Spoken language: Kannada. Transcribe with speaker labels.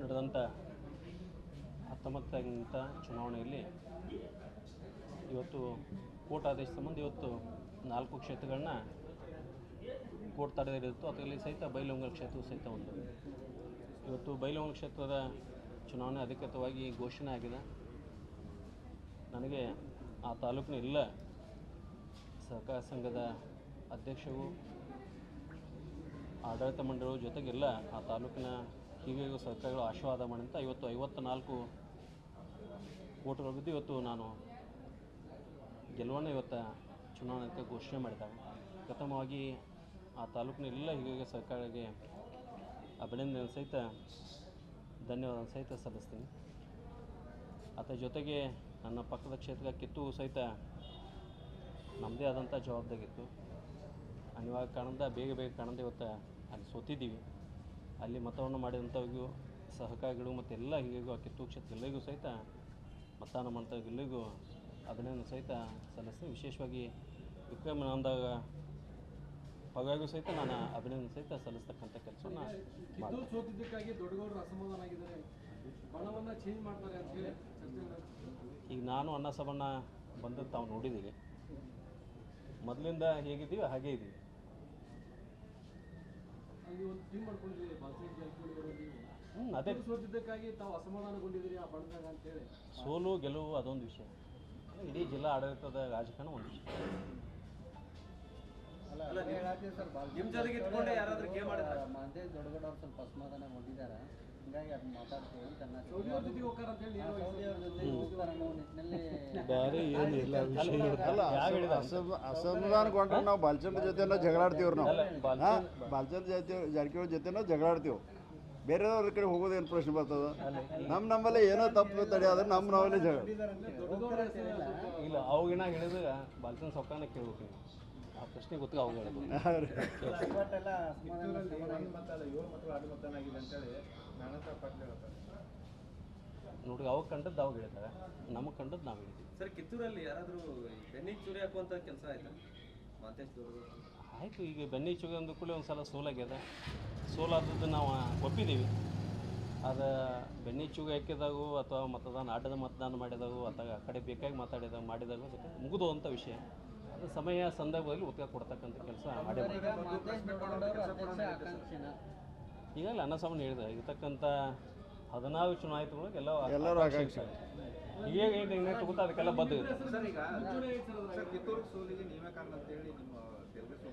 Speaker 1: ನಡೆದಂಥ 19ನೇ ಚುನಾವಣೆಯಲ್ಲಿ ಇವತ್ತು ಕೋರ್ಟ್ ಆದೇಶ ಸಂಬಂಧ ಇವತ್ತು 4 ಕ್ಷೇತ್ರಗಳನ್ನ ಕೋರ್ಟ್ ತಡೆದಿರುತ್ತೋ ಅದರಲ್ಲಿ ಸಹಿತ ಬೈಲಹೊಂಗಲ ಕ್ಷೇತ್ರವು ಸಹಿತ ಒಂದು. ಇವತ್ತು ಬೈಲಹೊಂಗಲ ಕ್ಷೇತ್ರದ ಚುನಾವಣೆ ಅಧಿಕೃತವಾಗಿ ಘೋಷಣೆ ಆಗಿದೆ. ನನಗೆ ಆ ತಾಲೂಕಿನ ಎಲ್ಲ ಸಹಕಾರ ಸಂಘದ ಅಧ್ಯಕ್ಷರು, ಆಡಳಿತ ಮಂಡಳಿ ಜೊತೆಗೆಲ್ಲ ಆ ತಾಲೂಕಿನ ಹಿರಿಯ ಸರ್ಕಾರಗಳು ಆಶೀರ್ವಾದ ಮಾಡಂತ ಇವತ್ತು 54 ವೋಟ್ಗಳು ಬಿದ್ದು ಇವತ್ತು ನಾನು ಗೆಲುವನ್ನು ಇವತ್ತು ಚುನಾವಣೆಗೆ ಘೋಷಣೆ ಮಾಡಿದ್ದಾರೆ. ಪ್ರಥಮವಾಗಿ ಆ ತಾಲೂಕಿನ ಎಲ್ಲ ಹಿರಿಯ ಸರ್ಕಾರಕ್ಕೆ ಅಭಿನಂದನೆ ಸಹಿತ ಧನ್ಯವಾದ ಸಹಿತ ಸಲ್ಲಿಸ್ತೀನಿ. ಅದರ ಜೊತೆಗೆ ನನ್ನ ಪಕ್ಕದ ಕ್ಷೇತ್ರ ಕಿತ್ತೂರು ಸಹಿತ ನಮ್ಮದೇ ಆದಂಥ ಜವಾಬ್ದಾರಿ ಇತ್ತು. ಅನಿವಾರ್ಯ ಕಾರಣದಿಂದ ಬೇಗ ಕಾರಣದಿಂದ ಇವತ್ತು ಅಲ್ಲಿ ಸೋತಿದ್ದೀವಿ. ಅಲ್ಲಿ ಮತವನ್ನು ಮಾಡಿದಂಥವ್ರಿಗೂ ಸಹಕಾರಿಗಳು ಮತ್ತು ಎಲ್ಲ ಹಿರಿಯರಿಗೂ ಆ ಕಿತ್ತೂರು ಕ್ಷೇತ್ರ ಎಲ್ಲರಿಗೂ ಸಹಿತ ಮತದಾನ ಮಾಡ್ತಾವ್ರಿಗೆ ಎಲ್ಲರಿಗೂ ಅಭಿನಂದನೆ ಸಹಿತ ಸಲ್ಲಿಸ್ತೀನಿ. ವಿಶೇಷವಾಗಿ ವಿಕ್ರಮನಂದಾಗ ಪರವಾಗಿಯೂ ಸಹಿತ ನಾನು ಅಭಿನಂದನೆ ಸಹಿತ ಸಲ್ಲಿಸ್ತಕ್ಕಂಥ ಕೆಲಸವನ್ನು
Speaker 2: ಕಿತ್ತೂರು ಸೋತಿದ್ದಕ್ಕಾಗಿ ದೊಡ್ಡಗೌಡರು ಅಸಮಾಧಾನ ಆಗಿದ್ದಾರೆ, ಬಣವನ್ನು ಚೇಂಜ್ ಮಾಡ್ತಾರೆ ಅಂತ ಹೇಳಿ
Speaker 1: ಈಗ ನಾನು ಅಣ್ಣ ಸಬಣ್ಣ ಬಂದದ್ದು ತಾವು ನೋಡಿದ್ದೀವಿ. ಮೊದಲಿಂದ ಹೇಗಿದ್ದೀವಿ ಹಾಗೇ ಇದ್ದೀವಿ. ಅದೇ
Speaker 2: ಸೋತಿದ್ದಕ್ಕಾಗಿ ತಾವು ಅಸಮಾಧಾನಗೊಂಡಿದ್ದೀರಿ ಆ ಬಣದಾಗ ಅಂತೇಳಿ.
Speaker 1: ಸೋಲು ಗೆಲುವು ಅದೊಂದು ವಿಷಯ, ಇಡೀ ಜಿಲ್ಲಾ ಆಡಳಿತದ ರಾಜಕಾರಣ ಒಂದು ವಿಷಯ.
Speaker 3: ನಿಮ್ಮ ಜೊತೆಗೆ ಇಟ್ಕೊಂಡೆ ಯಾರಾದ್ರೂ ಗೇಮ್ ಮಾಡಿದ್ರೆ
Speaker 4: ಮಾದೇವ್ ದೊಡ್ಡಗೌಡರು ಸ್ವಲ್ಪ ಅಸಮಾಧಾನ ಹೊಂದಿದ್ದಾರೆ, ಹಿಂಗಾಗಿ ಅದು ಮಾತಾಡ್ತೀವಿ ಅಂತ
Speaker 2: ಜೊತೆಗೆ ಹೋಗ್ತಾರ ಅಂತ ಹೇಳಿ
Speaker 4: ಹೋಗ್ತಾರೆ ಅನ್ನೋ ನಿಟ್ಟಿನಲ್ಲಿ
Speaker 5: ಬೇರೆ ಏನಿಲ್ಲ ವಿಷಯ. ಅಲ್ಲ ಅಸಮಾಧಾನಗೊಂಡ್ರೆ ನಾವು ಬಾಲಚಂದ್ರ ಜೊತೆ ಜಗಳಾಡ್ತೀವ್ರಿ. ನಾವು ಬಾಲಚಂದ್ರ ಜಾರಕಿಹೊಳಿ ಜೊತೆ ಜಗಳಾಡ್ತೀವಿ. ಬೇರೆಯವ್ರ ಕಡೆ ಹೋಗೋದೇನು ಪ್ರಶ್ನೆ ಬರ್ತದ? ನಮ್ಮಲ್ಲಿ ಏನೋ ತಪ್ಪು ತಡೆಯಾದ್ರೆ ನಾವಲ್ಲಿ ಜಗಳ
Speaker 1: ಇಲ್ಲ. ಅವಾಗಿನ ಹೇಳಿದಾಗ ಬಾಲಚಂದ್ರ ಸೌಕರ್ಯ ಕೇಳ್ಬೇಕು, ಆ ಪ್ರಶ್ನೆ ಗೊತ್ತಿಲ್ಲ ಅವಾಗ ಹೇಳೋದು. ನೋಡಿ, ಅವಾಗ ಕಂಡದ್ದು ಅವಾಗ ಹೇಳ್ತಾರೆ, ನಮಗೆ ಕಂಡದ್ದು ನಾವು ಹೇಳಿದ್ದೀವಿ.
Speaker 3: ಸರ್, ಕಿತ್ತೂರಲ್ಲಿ ಯಾರಾದರೂ ಬೆನ್ನಿಗೆ ಚೂರಿ ಹಾಕುವಂಥ ಕೆಲಸ ಆಯ್ತಾ ಮಾತೇಶ್ವರು?
Speaker 1: ಆಯಿತು, ಈಗ ಬೆನ್ನಿ ಚುಗಿ ಅಂದ ಕೂಡಲೇ ಒಂದು ಸಲ ಸೋಲಾಗ್ಯದ. ಸೋಲಾದದ್ದು ನಾವು ಒಪ್ಪಿದ್ದೀವಿ. ಅದು ಬೆನ್ನಿ ಚುಗಿ ಹಾಕಿದಾಗೂ ಅಥವಾ ಅಡ್ಡದ ಮತದಾನ ಮಾಡಿದಾಗೂ ಅಥವಾ ಆ ಕಡೆ ಬೇಕಾಗಿ ಮಾಡಿದಾಗ ಮುಗಿದು ಅಂಥ ವಿಷಯ. ಅದು ಸಮಯ ಸಂದರ್ಭದಲ್ಲಿ ಉತ್ತರ ಕೊಡ್ತಕ್ಕಂಥ ಕೆಲಸ ಮಾಡಿ ಈಗಾಗಲೇ ಅನ್ನಸಾಮಾನ್ಯ ಹೇಳಿದೆ. ಇರ್ತಕ್ಕಂಥ 14 ಚುನಾಯಿತಗಳಿಗೆ ಎಲ್ಲರೂ ಆಕಾಂಕ್ಷೆ ಈಗ ತಗೋತಾ ಅದಕ್ಕೆಲ್ಲ ಬದ್ಧ ಇದೆ.
Speaker 3: ಕಿತ್ತೂರು ಸೋಲಿಗೆ ನೀವೇ ಕಾರಣ ಅಂತೇಳಿ ನಿಮ್ಮ